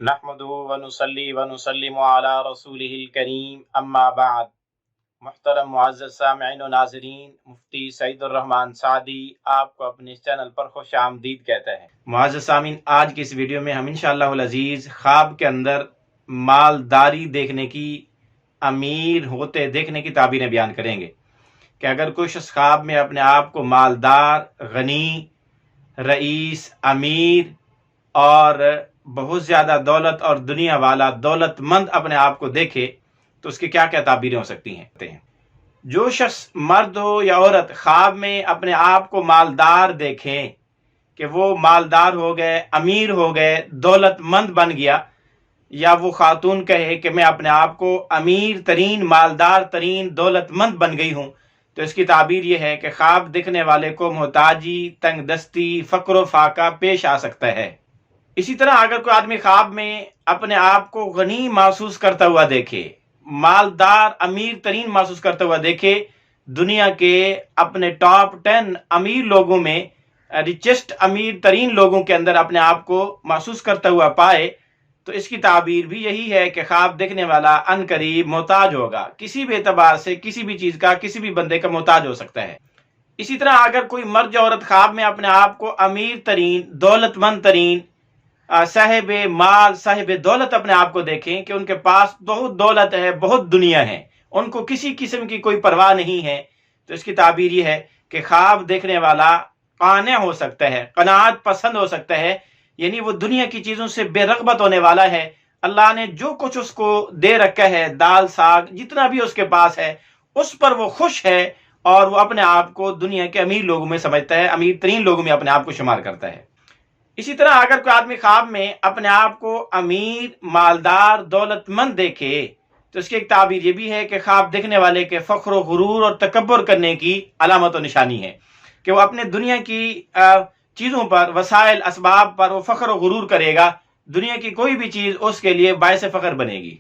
نحمدہ ونصلی ونسلم علی رسولہ الکریم اما بعد۔ محترم معزز سامعین و ناظرین، مفتی سعید الرحمن سعدی آپ کو اپنے اس چینل پر خوش آمدید کہتا ہے۔ معزز سامعین، آج کی اس ویڈیو میں ہم انشاءاللہ العزیز خواب کے اندر مالداری دیکھنے کی، امیر ہوتے دیکھنے کی تعبیریں بیان کریں گے کہ اگر کوئی شخص خواب میں اپنے آپ کو مالدار، غنی، رئیس، امیر اور بہت زیادہ دولت اور دنیا والا، دولت مند اپنے آپ کو دیکھے تو اس کی کیا کیا تعبیریں ہو سکتی ہیں۔ جو شخص، مرد ہو یا عورت، خواب میں اپنے آپ کو مالدار دیکھیں کہ وہ مالدار ہو گئے، امیر ہو گئے، دولت مند بن گیا، یا وہ خاتون کہے کہ میں اپنے آپ کو امیر ترین، مالدار ترین، دولت مند بن گئی ہوں، تو اس کی تعبیر یہ ہے کہ خواب دیکھنے والے کو محتاجی، تنگ دستی، فقر و فاقہ پیش آ سکتا ہے۔ اسی طرح اگر کوئی آدمی خواب میں اپنے آپ کو غنی محسوس کرتا ہوا دیکھے، مالدار، امیر ترین محسوس کرتا ہوا دیکھے، دنیا کے اپنے ٹاپ 10 امیر لوگوں میں، ریچسٹ امیر ترین لوگوں کے اندر اپنے آپ کو محسوس کرتا ہوا پائے، تو اس کی تعبیر بھی یہی ہے کہ خواب دیکھنے والا عن قریب محتاج ہوگا، کسی بھی اعتبار سے، کسی بھی چیز کا، کسی بھی بندے کا محتاج ہو سکتا ہے۔ اسی طرح اگر کوئی مرد یا عورت خواب میں اپنے آپ کو امیر ترین، دولت مند ترین، صاحب مال، صاحب دولت اپنے آپ کو دیکھیں کہ ان کے پاس بہت دولت ہے، بہت دنیا ہے، ان کو کسی قسم کی کوئی پرواہ نہیں ہے، تو اس کی تعبیر یہ ہے کہ خواب دیکھنے والا قانع ہو سکتا ہے، قناعت پسند ہو سکتا ہے، یعنی وہ دنیا کی چیزوں سے بے رغبت ہونے والا ہے۔ اللہ نے جو کچھ اس کو دے رکھا ہے، دال ساگ جتنا بھی اس کے پاس ہے، اس پر وہ خوش ہے، اور وہ اپنے آپ کو دنیا کے امیر لوگوں میں سمجھتا ہے، امیر ترین لوگوں میں اپنے آپ کو شمار کرتا ہے۔ اسی طرح اگر کوئی آدمی خواب میں اپنے آپ کو امیر، مالدار، دولت مند دیکھے تو اس کی ایک تعبیر یہ بھی ہے کہ خواب دیکھنے والے کے فخر و غرور اور تکبر کرنے کی علامت و نشانی ہے کہ وہ اپنے دنیا کی چیزوں پر، وسائل، اسباب پر وہ فخر و غرور کرے گا، دنیا کی کوئی بھی چیز اس کے لیے باعث فخر بنے گی۔